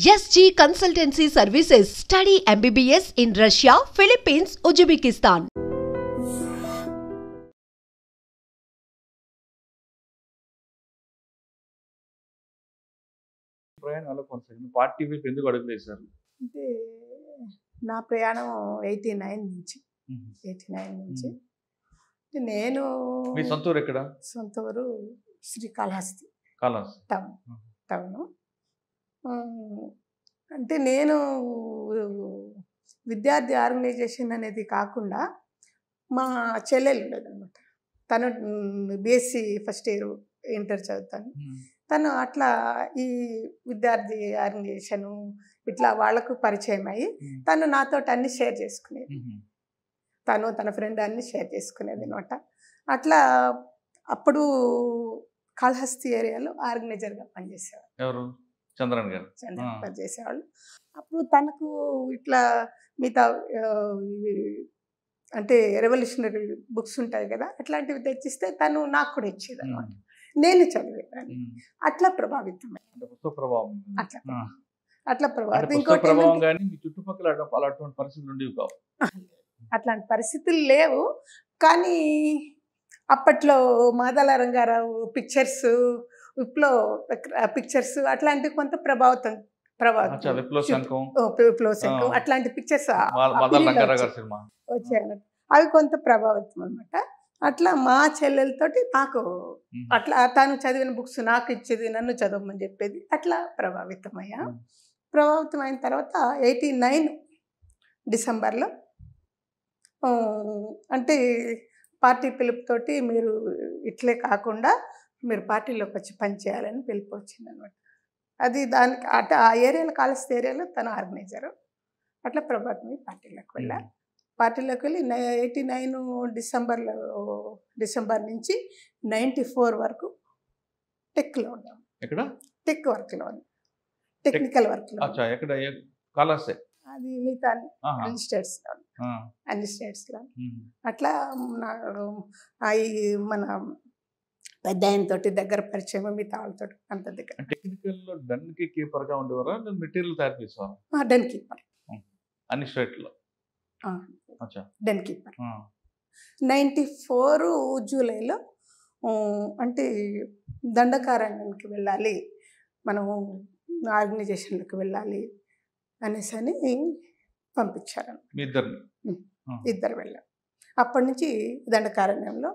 SG Consultancy Services. Study MBBS in Russia, Philippines, Uzbekistan. ప్రయాణాలు కొనసాగింది. Party వైపు ఎందుకు అడుగులేశారు? అంటే నా ప్రయాణం 89 నుంచి 89 నుంచి అంటే నేను మీ సొంత ఊరు ఎక్కడ? సొంత ఊరు శ్రీకాళహస్తి కాళహస్తి టౌన్. అంటే నేను విద్యార్థి ఆర్గనైజేషన్ అనేది కాకుండా మా చెల్లెలు ఉండేదన్నమాట. తను బీఎస్సీ ఫస్ట్ ఇయర్ ఇంటర్ చదువుతాను. తను అట్లా ఈ విద్యార్థి ఆర్గనైజేషను ఇట్లా వాళ్ళకు పరిచయం అయ్యి తను నాతో అన్ని షేర్ చేసుకునేది. తను తన ఫ్రెండ్ అన్ని షేర్ చేసుకునేది అనమాట. అట్లా అప్పుడు కాళహస్తి ఏరియాలో ఆర్గనైజర్గా పనిచేసేవాళ్ళు. ఎవరు? చంద్రన్ గారు పనిచేసేవాళ్ళు. అప్పుడు తనకు ఇట్లా మిగతా అంటే రెవల్యూషనరీ బుక్స్ ఉంటాయి కదా, అట్లాంటివి తెచ్చిస్తే తను నాకు కూడా ఇచ్చేది అనమాట. నేను చదివేదాన్ని. అట్లా ప్రభావితం అట్లా ప్రభావితం. ఇంకోటి అట్లాంటి పరిస్థితులు లేవు, కానీ అప్పట్లో మాదాల రంగారావు పిక్చర్స్, పిక్చర్స్ అట్లాంటివి కొంత విప్లవ శంఖం అట్లాంటి పిక్చర్స్ వచ్చాయి. అవి కొంత ప్రభావితం అనమాట. అట్లా మా చెల్లెలతోటి నాకు అట్లా తను చదివిన బుక్స్ నాకు ఇచ్చేది, నన్ను చదవమని చెప్పేది. అట్లా ప్రభావితం అయిన తర్వాత 89 డిసెంబర్లో అంటే పార్టీ పిలుపుతోటి మీరు ఇట్లే కాకుండా మీరు పార్టీలోకి వచ్చి పనిచేయాలని పిలుపు వచ్చింది అనమాట. అది దానికి అటు ఆ ఏరియాలో కాళహస్తి ఏరియాలో తను ఆర్గనైజరు. అట్లా ప్రభావితం పార్టీలోకి వెళ్ళి 89 డిసెంబర్ నుంచి 94 వరకు టెక్లో ఉన్నాం. టెక్ వర్క్లో, టెక్నికల్ వర్క్లో. అది మిగతా అన్ని స్టేట్స్లో అట్లా మన పెద్ద ఆయనతోటి దగ్గర పరిచయం, మిగతా వాళ్ళతో అంత దగ్గర. టెక్నికల్లో డన్ కీపర్గా ఉండేవారా? మెటీరియల్ తయారు చేసేవారు? డన్ కీపర్ అన్ని స్టేట్లో డన్ కీపర్. 94 జూలైలో అంటే దండకారణ్యానికి వెళ్ళాలి, మనము ఆర్గనైజేషన్లకు వెళ్ళాలి అనేసి అని పంపించారు. ఇద్దరు వెళ్ళాం. అప్పటి నుంచి దండకారణ్యంలో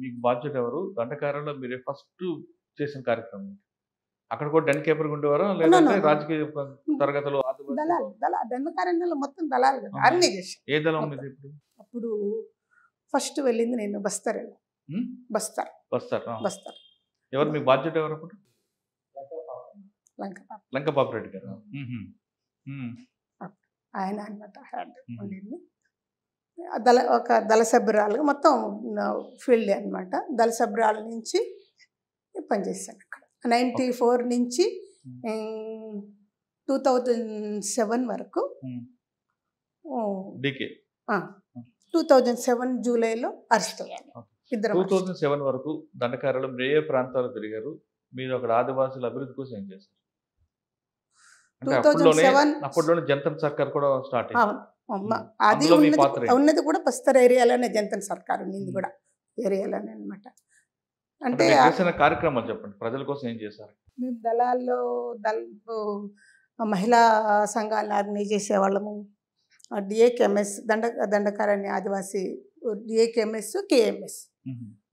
మీకు బాధ్యత ఎవరు? దండకారణ్యంలో మీరే ఫస్ట్ చేసిన కార్యక్రమం. అక్కడ కూడా డన్ కీపర్ ఉండేవారా, లేదంటే రాజకీయ తరగతులు? దండకారణ్యంలో మొత్తం దళాలు కదా ఆర్గనైజేషన్. ఏ దళం మీద ఇప్పుడు? అప్పుడు ఫస్ట్ వెళ్ళింది నేను బస్తర్. ఎవరు మీ బాధ్యత ఎవరు అప్పుడు? లంక పాపిరెడ్డి గారు. ఆయన అన్నమాట ఉండింది. ఒక దళ సభ్యురాలుగా మొత్తం ఫీల్డ్ అనమాట. దళ సభ్యురాల నుంచి పనిచేశాను అక్కడ 94 నుంచి 2007 వరకు. 2007 జూలైలో అరెస్ట్ అయ్యాను. 2007 వరకు దండకారణ్యంలో ఏ ప్రాంతాలు తిరిగారు? మీరు అక్కడ ఆదివాసుల అభివృద్ధి కోసం ఏం చేశారు? 2007 జంతన్ సర్కార్ కూడా స్టార్ట్ అయింది. అది ఉన్నది కూడా బస్తర్ ఏరియాలోనే జంతన్ సర్కార్ ఉన్నది కూడా ఏరియాలోనే అనమాట. అంటే కార్యక్రమాలు చెప్పండి, ప్రజల కోసం ఏం చేశారు? మేము దళాల్లో మహిళా సంఘాలను ఆర్గనైజ్ చేసేవాళ్ళము. డిఏకేఎంఎస్ దండకారణ్య ఆదివాసీ డిఏకేఎంఎస్, కేఎంఎస్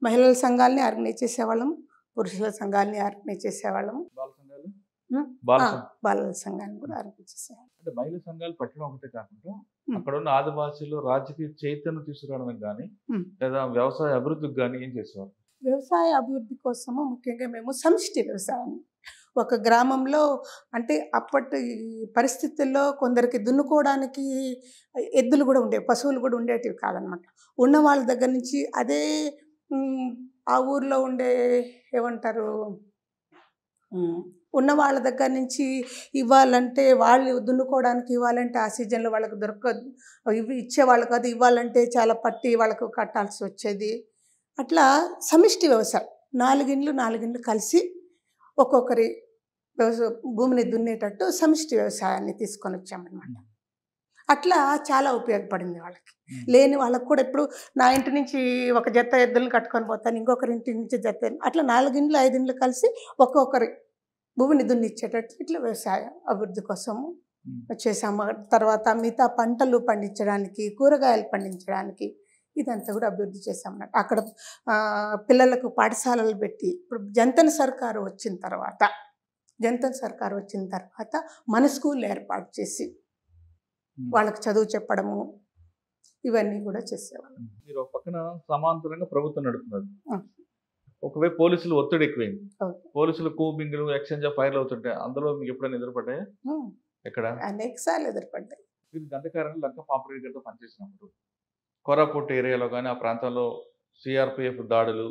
మహిళల సంఘాలని ఆర్గనైజ్ చేసేవాళ్ళము, పురుషుల సంఘాలని ఆర్గనైజ్ చేసేవాళ్ళము, బాలల సంఘాన్ని కూడా ఆర్గనైజ్ చేసేవాళ్ళం. అంటే మహిళా సంఘాలు పెట్టడం ఒకటే కాకుండా అక్కడ ఉన్న ఆదివాసీలు రాజకీయ చైతన్యం తీసుకురావడం కానీ లేదా వ్యవసాయ అభివృద్ధికి కానీ ఏం చేసేవారు? వ్యవసాయ అభివృద్ధి కోసము ముఖ్యంగా మేము సమిష్టి వ్యవసాయం, ఒక గ్రామంలో అంటే అప్పటి పరిస్థితుల్లో కొందరికి దున్నుకోవడానికి ఎద్దులు కూడా ఉండేవి, పశువులు కూడా ఉండేటివి కాదనమాట. ఉన్న వాళ్ళ దగ్గర నుంచి అదే ఆ ఊర్లో ఉండే ఏమంటారు ఉన్న వాళ్ళ దగ్గర నుంచి ఇవ్వాలంటే, వాళ్ళు దున్నుకోవడానికి ఇవ్వాలంటే ఆ సీజన్లో వాళ్ళకు దొరకదు, ఇచ్చేవాళ్ళు కాదు, ఇవ్వాలంటే చాలా పట్టి వాళ్ళకు కట్టాల్సి వచ్చేది. అట్లా సమిష్టి వ్యవసాయం 4 ఇండ్లు కలిసి ఒక్కొక్కరి భూమిని దున్నేటట్టు సమిష్టి వ్యవసాయాన్ని తీసుకొని వచ్చామన్నమాట. అట్లా చాలా ఉపయోగపడింది వాళ్ళకి. లేని వాళ్ళకు కూడా ఇప్పుడు నా ఇంటి నుంచి ఒక జత ఎద్దులను కట్టుకొని పోతాను, ఇంకొకరి ఇంటి నుంచి జత, అట్లా 4 ఇండ్లు 5 ఇండ్లు కలిసి ఒక్కొక్కరి భూమిని దున్నిచ్చేటట్టు ఇట్లా వ్యవసాయ అభివృద్ధి కోసము చేసాము. తర్వాత మిగతా పంటలు పండించడానికి, కూరగాయలు పండించడానికి ఇదంతా కూడా అభివృద్ధి చేసామన్నట్టు. అక్కడ పిల్లలకు పాఠశాలలు పెట్టి, ఇప్పుడు జంతన్ సర్కారు వచ్చిన తర్వాత మన స్కూల్ ఏర్పాటు చేసి వాళ్ళకి చదువు చెప్పడము ఇవన్నీ కూడా చేసేవాళ్ళు. మీరు ఒక పక్కన సమాంతరంగా ప్రభుత్వం నడుపుతున్నారు, ఒకవైపు పోలీసులు ఒత్తిడి ఎక్కువైంది, పోలీసులు కూంబింగ్లు ఎక్స్చేంజ్ ఆఫ్ ఫైర్లు అవుతుంటాయి, అందులో మీకు ఎప్పుడైనా ఎదురుపడ్డాయా? ఎక్కడ? అనేక సార్లు ఎదురుపడ్డాయి. మీరు దండకారణ్యం లంక పాపరేటర్తో పనిచేసినప్పుడు కోరాపుట్ ఏరియాలో కానీ ఆ ప్రాంతంలో సిఆర్పిఎఫ్ దాడులు,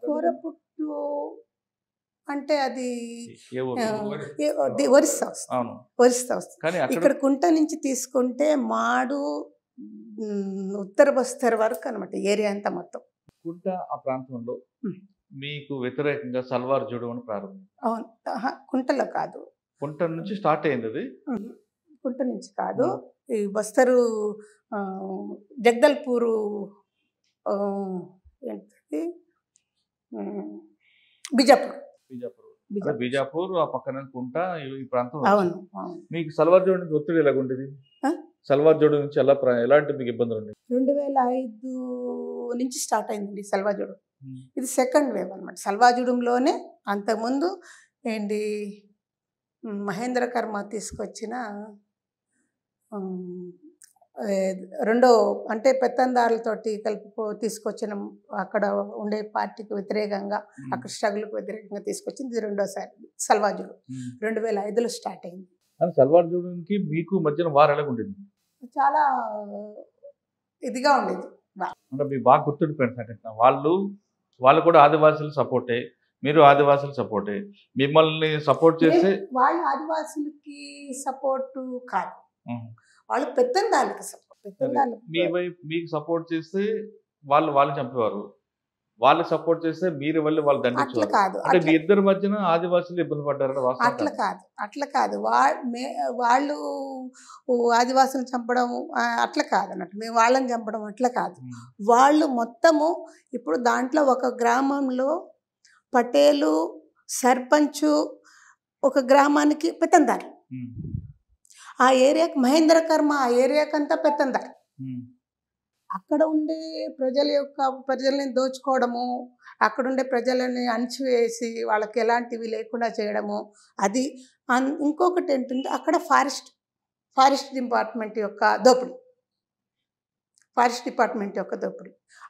కోరాపుట్టు అంటే అది ఒరిస్సా వస్తుంది. ఇక్కడ కుంట నుంచి తీసుకుంటే మాడు ఉత్తర బస్తర్ వరకు అనమాట ఏరియా అంతా మొత్తం. కుంట ఆ ప్రాంతంలో మీకు వ్యతిరేకంగా సల్వార్ జూడమని ప్రారంభం? అవును, కుంటలో కాదు, కుంట నుంచి స్టార్ట్ అయింది అది. కుంట నుంచి కాదు, ఈ బస్తరు జగదల్పూరు ఏంటది బీజాపూర్ ఆ పక్కన కుంట ఈ ప్రాంతం. అవును. మీకు సల్వార్ జోడు నుంచి ఒత్తిడి ఎలాగుండేది? సల్వార్ జోడు నుంచి ఎలాంటి మీకు ఇబ్బందులు ఉండేవి? 2005 నుంచి స్టార్ట్ అయిందండి సల్వార్ జోడు. ఇది సెకండ్ వేవ్ అనమాట. సల్వార్ జోడంలోనే అంతకుముందు ఏంటి మహేంద్ర కర్మ తీసుకొచ్చిన రెండో అంటే పెత్తందారులతోటి కలిపి తీసుకొచ్చిన అక్కడ ఉండే పార్టీకి వ్యతిరేకంగా, అక్కడ స్ట్రగుల్కి వ్యతిరేకంగా తీసుకొచ్చింది ఇది రెండోసారి సల్వార్ జోడు. 2005లో స్టార్ట్ అయింది. సల్వార్ జోడుకి మీకు మధ్యన వారు ఎలాగ ఉండేది? చాలా ఇదిగా ఉండేది. అంటే మీకు బాగా గుర్తుండిపోయింది. వాళ్ళు కూడా ఆదివాసులు సపోర్టే, మీరు ఆదివాసులు సపోర్టే, మిమ్మల్ని సపోర్ట్ చేస్తే వాళ్ళు ఆదివాసులకి సపోర్టు కాదు, వాళ్ళు పెత్తందారులకు సపోర్ట్. మీకు సపోర్ట్ చేస్తే వాళ్ళు చంపేవారు, వాళ్ళు సపోర్ట్ చేస్తే మీరు వెళ్ళి వాళ్ళు దండించేవారు. అంటే మీ ఇద్దరి మధ్యన ఆదివాసులు ఇబ్బంది పడ్డారు? అట్లా కాదు వాళ్ళు ఆదివాసులను చంపడం అట్లా కాదు అన్నట్టు, మేము వాళ్ళని చంపడం అట్లా కాదు. వాళ్ళు మొత్తము ఇప్పుడు దాంట్లో ఒక గ్రామంలో పటేలు సర్పంచు, ఒక గ్రామానికి పెత్తందారు, ఆ ఏరియాకి మహేంద్ర కర్మ ఆ ఏరియాకంతా పెత్తందారు. అక్కడ ఉండే ప్రజల్ని దోచుకోవడము, అక్కడుండే ప్రజలని అణచివేసి వాళ్ళకి ఎలాంటివి లేకుండా చేయడము, అది. ఇంకొకటి ఏంటంటే అక్కడ ఫారెస్ట్ డిపార్ట్మెంట్ యొక్క దోపిడీ,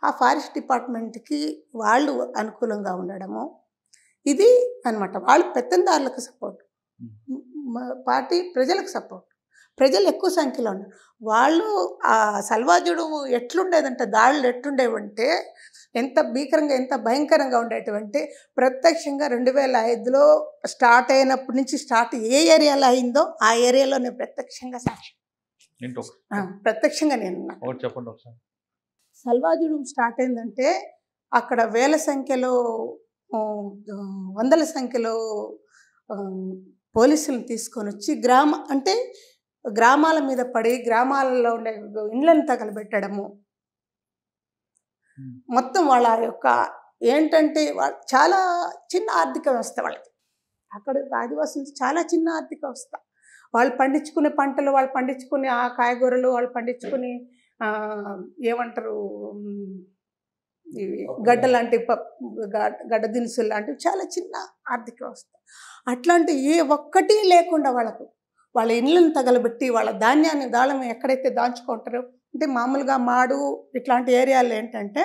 ఆ ఫారెస్ట్ డిపార్ట్మెంట్కి వాళ్ళు అనుకూలంగా ఉండడము ఇది అనమాట. వాళ్ళు పెత్తందారులకు సపోర్ట్, పార్టీ ప్రజలకు సపోర్ట్. ప్రజలు ఎక్కువ సంఖ్యలో ఉన్నారు. వాళ్ళు ఆ సల్వార్ జోడు ఎట్లుండేదంటే, దాడులు ఎట్లుండేవంటే ఎంత భీకరంగా ఎంత భయంకరంగా ఉండేటువంటి, ప్రత్యక్షంగా 2005లో స్టార్ట్ అయినప్పటి నుంచి ఏ ఏరియాలో అయిందో ఆ ఏరియాలో నేను ప్రత్యక్షంగా సాక్షి, ప్రత్యక్షంగా నేను చెప్పండి ఒకసారి. సల్వార్ జోడు స్టార్ట్ అయిందంటే అక్కడ వేల సంఖ్యలో వందల సంఖ్యలో పోలీసులను తీసుకొని వచ్చి గ్రామాల మీద పడి గ్రామాలలో ఉండే ఇండ్లను తగలబెట్టడము, మొత్తం వాళ్ళ యొక్క ఏంటంటే చాలా చిన్న ఆర్థిక వ్యవస్థ వాళ్ళకి. అక్కడ ఆదివాసులు చాలా చిన్న ఆర్థిక వ్యవస్థ. వాళ్ళు పండించుకునే పంటలు, వాళ్ళు పండించుకునే ఆ కాయగూరలు, వాళ్ళు పండించుకునే ఏమంటారు గడ్డ లాంటి గడ్డ దినుసులు లాంటివి చాలా చిన్న ఆర్థిక వ్యవస్థ. అట్లాంటి ఏ ఒక్కటి లేకుండా వాళ్ళ ఇళ్ళను తగలబెట్టి వాళ్ళ ధాన్యాన్ని ఎక్కడైతే దాచుకుంటారో, అంటే మామూలుగా మాడు ఇట్లాంటి ఏరియాలో ఏంటంటే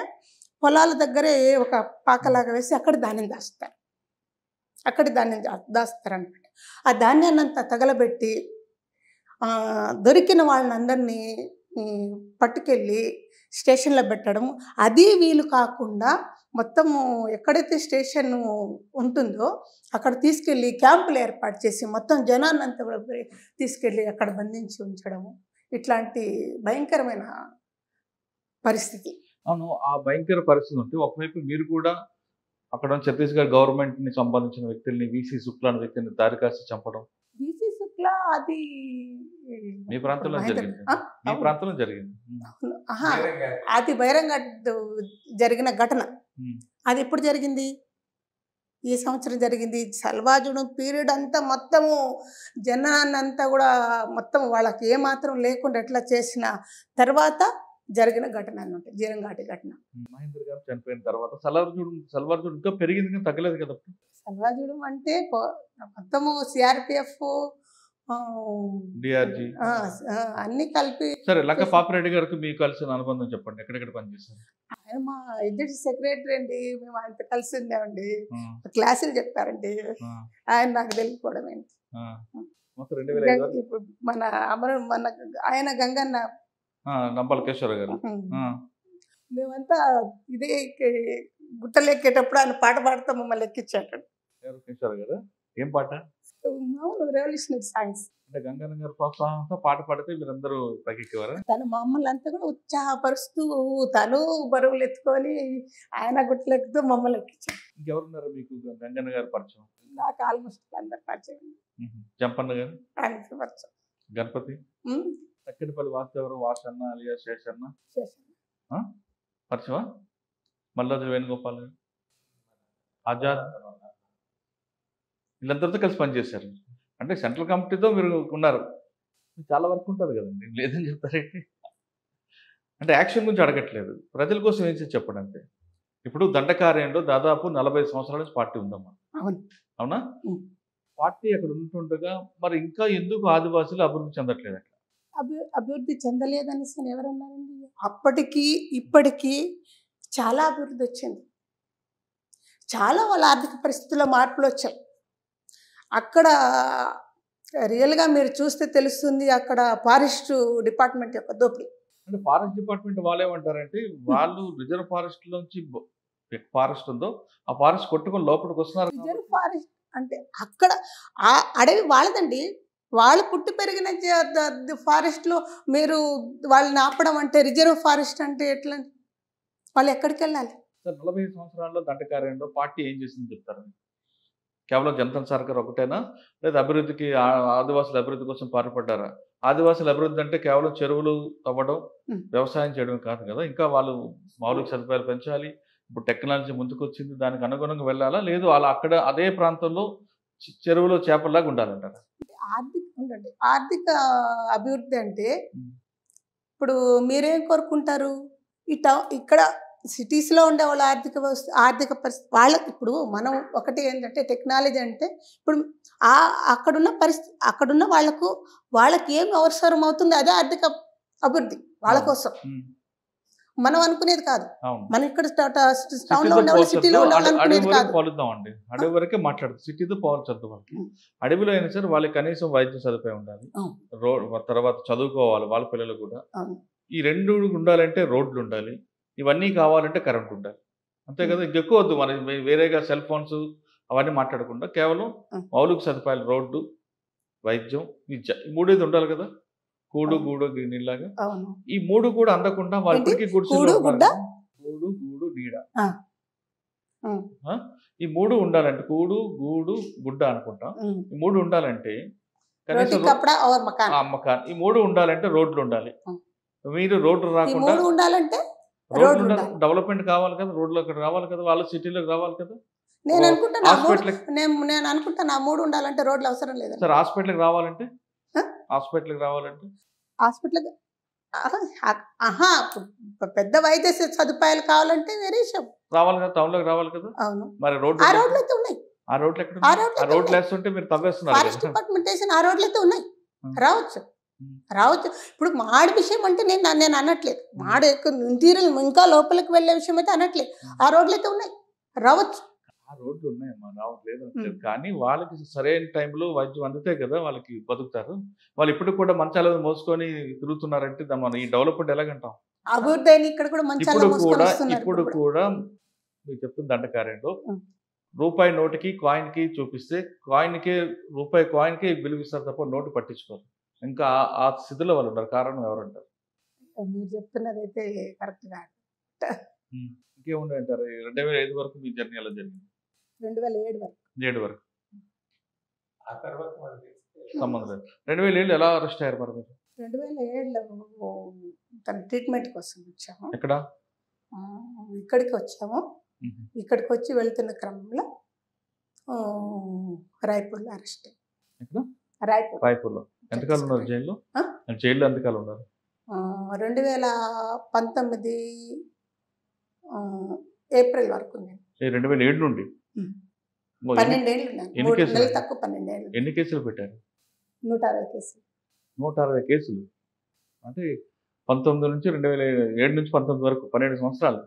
పొలాల దగ్గరే ఒక పాకలాగా వేసి అక్కడ ధాన్యం దాస్తారనమాట. ఆ ధాన్యాన్ని అంతా తగలబెట్టి దొరికిన వాళ్ళందరినీ పట్టుకెళ్ళి స్టేషన్లో పెట్టడము. అది వీలు కాకుండా మొత్తము ఎక్కడైతే స్టేషన్ ఉంటుందో అక్కడ తీసుకెళ్ళి క్యాంపులు ఏర్పాటు చేసి మొత్తం జనాన్ని అంతా తీసుకెళ్ళి అక్కడ బంధించి ఉంచడము, ఇట్లాంటి భయంకరమైన పరిస్థితి. అవును, ఆ భయంకర పరిస్థితి ఉంటే ఒకవైపు మీరు కూడా అక్కడ ఛత్తీస్గఢ్ గవర్నమెంట్ ని సంబంధించిన వ్యక్తుల్ని వీసీ శుక్లా అనే వ్యక్తిని దారి కాసి చంపడం బీసీ శుక్లా అది మీ ప్రాంతంలో జరిగింది. మీ ప్రాంతంలో జరిగింది. ఆహా, అది బహిరంగ జరిగిన ఘటన. అది ఎప్పుడు జరిగింది? ఈ సంవత్సరం జరిగింది. సల్వాజుడు పీరియడ్ అంతా మొత్తము జనాన్నంతా కూడా మొత్తం వాళ్ళకి ఏమాత్రం లేకుండా ఎట్లా చేసిన తర్వాత జరిగిన ఘటన అన్నమాట, జీరంఘాటి ఘటన. మహేంద్ర గారు చనిపోయిన తర్వాత సల్వాజుడు ఇంకా పెరిగింది కానీ తగ్గలేదు కదా. సల్వాజుడు అంటే మొత్తము సిఆర్పిఎఫ్ డిఆర్జీ అన్ని కలిపి. సరే, లక్క పాపిరెడ్డి గారికి మీకు కలిసిన అనుబంధం చెప్పండి. ఎక్కడెక్కడ పనిచేశారు? ఆయన మా ఎడ్యుకేషన్ సెక్రటరీ అండి. మేము ఆయనతో కలిసి ఉందామండి, క్లాసులు చెప్పారండి. ఆయన నాకు తెలియకపోవడం ఏంటి. ఇప్పుడు మన ఆయన గంగన్న నంపలకేశ్వర గారు, మేమంతా ఇదే గుట్టలెక్కేటప్పుడు ఆయన పాట పాడుతూ మమ్మల్ని ఎక్కించాడు. కేశవర గారు ఏం పాట? Revolutionary songs. అంటే గంగన్న గారు ప్రోత్సాహంతో పాట పాడితే మీరందరూ పైకెక్కేవారా? తను మమ్మల్ని అంతా కూడా ఉత్సాహపరుస్తూ తను బరువులు ఎత్తుకొని ఆయన గుట్టలెక్కుతూ మమ్మల్ని ఎక్కించాడు. ఇంకెవరున్నారు మీకు గంగన్న గారు పరిచయం? నాకు ఆల్మోస్ట్ అందరు పరిచయం. జంపన్న గారు ఆయనకి పరిచయం. గణపతి తక్కినపల్లి వాస్తవరు వాసన్న అలియా శేషన్న పరిచయమా? మల్లాది వేణుగోపాల్ గారు, ఆజాద్, వీళ్ళందరితో కలిసి పనిచేశారు. అంటే సెంట్రల్ కమిటీతో మీరు ఉన్నారు. చాలా వరకు ఉంటుంది కదండి, లేదని చెప్తారేంటి? అంటే యాక్షన్ గురించి అడగట్లేదు, ప్రజల కోసం ఏం చేసి చెప్పండి అంతే. ఇప్పుడు దండకార్యంలో దాదాపు 40 సంవత్సరాల నుంచి పార్టీ ఉందమ్మా, అవునా? పార్టీ అక్కడ ఉంటుండగా మరి ఇంకా ఎందుకు ఆదివాసులు అభివృద్ధి చెందట్లేదు? అక్కడ అభివృద్ధి చెందలేదనేసి ఎవరన్నారండి? అప్పటికి ఇప్పటికీ చాలా అభివృద్ధి వచ్చింది. చాలా వాళ్ళ ఆర్థిక పరిస్థితుల్లో మార్పులు వచ్చాయి. అక్కడ రియల్గా మీరు చూస్తే తెలుస్తుంది, అక్కడ ఫారెస్ట్ డిపార్ట్మెంట్ యొక్క దోపిడీ. అంటే ఫారెస్ట్ డిపార్ట్మెంట్ వాళ్ళు ఏమంటారంటే, వాళ్ళు రిజర్వ్ ఫారెస్ట్ నుంచి ఫారెస్ట్ ఉందో ఆ ఫారెస్ట్ కొట్టుకొని లోపలికి వస్తున్నారు. రిజర్వ్ ఫారెస్ట్ అంటే అక్కడ ఆ అడవి వాళ్ళదండి. వాళ్ళు పుట్టి పెరిగిన ఫారెస్ట్లో మీరు వాళ్ళని ఆపడం అంటే రిజర్వ్ ఫారెస్ట్ అంటే ఎట్లా? వాళ్ళు ఎక్కడికి వెళ్ళాలి? 45 సంవత్సరాల్లో దండకార్యంలో పార్టీ ఏం చేసింది చెప్తారు? కేవలం జనతా సర్కార్ ఒకటేనా, లేదా అభివృద్ధికి ఆదివాసుల అభివృద్ధి కోసం పాటుపడ్డారా? ఆదివాసుల అభివృద్ధి అంటే కేవలం చెరువులు తవ్వడం, వ్యవసాయం చేయడం కాదు కదా. ఇంకా వాళ్ళు మౌలిక సదుపాయాలు పెంచాలి. ఇప్పుడు టెక్నాలజీ ముందుకు వచ్చింది, దానికి అనుగుణంగా వెళ్ళాలా? లేదు అలా అక్కడ అదే ప్రాంతంలో చెరువులో చేపల్లాగా ఉండాలంటారా? ఆర్థిక అభివృద్ధి అంటే ఇప్పుడు మీరేం కోరుకుంటారు? ఇక్కడ సిటీస్లో ఉండే వాళ్ళ ఆర్థిక పరిస్థితి వాళ్ళకి. ఇప్పుడు మనం ఒకటి ఏంటంటే టెక్నాలజీ అంటే ఇప్పుడు అక్కడున్న పరిస్థితి, అక్కడున్న వాళ్ళకి ఏం అవసరం అవుతుంది అదే ఆర్థిక అభివృద్ధి వాళ్ళ కోసం. మనం అనుకునేది కాదు. మనం ఇక్కడ టౌన్ లో ఉండే సిటీలో అనుకునేది కాదు. పోలుద్దామండి, అడవి వరకే మాట్లాడుతుంది, సిటీతో పోల్చొద్దు. వాళ్ళకి అడవిలో అయినా సరే వాళ్ళకి కనీసం వైద్య సదుపాయం ఉండాలి, తర్వాత చదువుకోవాలి వాళ్ళ పిల్లలు కూడా. ఈ రెండు ఉండాలంటే రోడ్లు ఉండాలి, ఇవన్నీ కావాలంటే కరెంట్ ఉండాలి, అంతే కదా. ఇంకెక్కువ వద్దు, మన వేరేగా సెల్ ఫోన్స్ అవన్నీ మాట్లాడకుండా కేవలం మౌలిక సదుపాయాలు, రోడ్డు, వైద్యం, విద్య, ఈ మూడేది ఉండాలి కదా. కూడు గూడు నీళ్ళగా ఈ మూడు కూడా అందకుండా వాళ్ళకి కూడు గూడు నీడ, ఈ మూడు ఉండాలంటే కూడు గూడు గుడ్డ అనుకుంటాం. ఈ మూడు ఉండాలంటే కనీసం మకాన్, ఈ మూడు ఉండాలంటే రోడ్లు ఉండాలి. మీరు రోడ్లు రాకుండా ఉండాలంటే డెవలప్మెంట్ కావాలి కదా, రోడ్లు అక్కడ రావాలి కదా, వాళ్ళ సిటీలోకి రావాలి కదా. నేను అనుకుంటాను ఆ మూడు ఉండాలంటే రోడ్లు అవసరం లేదు సార్. హాస్పిటల్కి రావాలంటే హాస్పిటల్ పెద్ద వైద్య సదుపాయాలు కావాలంటే వేరే విషయం, రావాలి కదా, టౌన్ లోకి రావాలి కదా. అవును, మరి రోడ్లు అయితే ఉన్నాయి. ఆ రోడ్లు ఎక్కడ? ఆ రోడ్లు వేస్తుంటే మీరు తవ్వేస్తున్నారు. ఫారెస్ట్ డిపార్ట్మెంట్ వేసిన ఆ రోడ్లు అయితే ఉన్నాయి, రావచ్చు. ఇప్పుడు మాడి విషయం అంటే నేను అనట్లేదు, మాడు ఇంటీరియల్ ఇంకా లోపలికి వెళ్ళే విషయం అయితే అనట్లేదు. ఆ రోడ్లు అయితే ఉన్నాయి, రావచ్చు. ఆ రోడ్లు ఉన్నాయమ్మా, రావట్లేదు. కానీ వాళ్ళకి సరైన టైంలో వైద్యం అందితే కదా వాళ్ళకి బతుకుతారు. వాళ్ళు ఇప్పుడు కూడా మంచాల మోసుకొని తిరుగుతున్నారంటే మన ఈ డెవలప్మెంట్ ఎలాగంటాం? అభివృద్ధి ఇక్కడ కూడా ఇప్పుడు కూడా మీకు చెప్తుంది దండకార్యంలో రూపాయి నోటుకి కాయిన్కి చూపిస్తే రూపాయి కాయిన్కి విలువిస్తారు తప్ప నోటు పట్టించుకోరు. ఇంకా ఆ స్థితిలో వాళ్ళు ఉన్నారు. కారణం ఎవరంటారు? మీరు చెప్తున్నది అయితే కరెక్ట్ కాదు. ఇంకేముండే అంటారు 2005 వరకు మీ జర్నీ ఎలా జరిగింది? 2007 వరకు 7 వరకు ఆ తర్వాత సంబంధం లేదు. 2007 ఎలా అరెస్ట్ అయ్యారు మరి మీరు? 2007లో తన ట్రీట్మెంట్ కోసం వచ్చాము. ఎక్కడ? ఇక్కడికి వచ్చాము. ఇక్కడికి వచ్చి వెళ్తున్న క్రమంలో రాయ్పూర్లో అరెస్ట్. ఎక్కడ? రాయ్పూర్లో. ఎంతకాలం ఉన్నారు జైల్లో? జైల్లో ఎంతకాలం ఉన్నారు? 2019 ఏప్రిల్ వరకు నేను. 2007 నుండి 12 ఏళ్ళు ఉన్నాను. 3 నెలలు తక్కువ 12 ఏళ్ళు. ఎన్ని కేసులు పెట్టారు? 160 కేసులు. 160 కేసులు అంటే 19 నుంచి 2007 నుంచి 19 వరకు 12 సంవత్సరాలు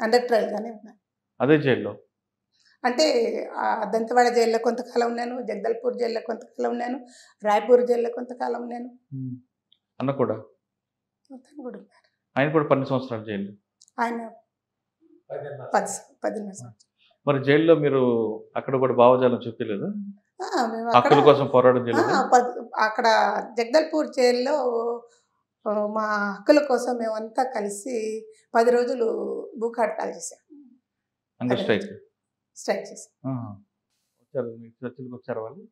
అండర్ ట్రయల్ గానే ఉన్నాను. అదే జైల్లో. అంటే దంతవాడ జైల్లో కొంతకాలం ఉన్నాను, జగదల్పూర్ జైల్లో కొంతకాలం ఉన్నాను, రాయ్పూర్ జైల్లో కొంతకాలం ఉన్నాను. అన్న కూడా తను కూడా ఉన్నారు. ఆయన కూడా 12 సంవత్సరాలు జైలు. ఆయన 10 సంవత్సరాలు. మరి జైల్లో మీరు అక్కడ కూడా భావజాలం చెప్పలేదు? మేము హక్కుల కోసం పోరాటం చేయలేదు? అక్కడ జగదల్పూర్ జైల్లో మా హక్కుల కోసం మేమంతా కలిసి 10 రోజులు భూకాడతాలు చేసాం. స్ట్రైక్ చేసాం. చర్చలకు వచ్చారు వాళ్ళు?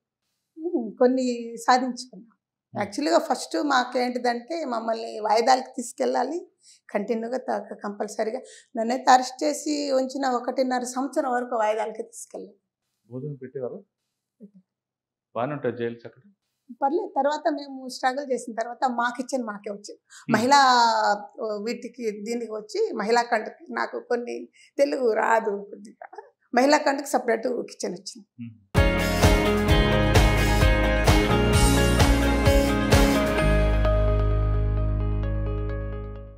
కొన్ని సాధించుకున్నాం. యాక్చువల్గా ఫస్ట్ మాకేంటిదంటే మమ్మల్ని వాయిదాలకు తీసుకెళ్ళాలి కంటిన్యూగా కంపల్సరీగా. నన్నైతే అరెస్ట్ చేసి ఉంచిన 1.5 సంవత్సరం వరకు వాయిదాలకి తీసుకెళ్ళాలి. భోజనం పెట్టేవారు? బాగానే ఉంటాయి జైల్స్ అక్కడ? పర్లేదు. తర్వాత మేము స్ట్రగుల్ చేసిన తర్వాత మా కిచెన్ మాకే వచ్చింది. మహిళా వీటికి దీనికి వచ్చి మహిళా కంటకి నాకు కొన్ని తెలుగు రాదు కొద్దిగా. మహిళా కంటకి సపరేట్ కిచెన్ వచ్చింది.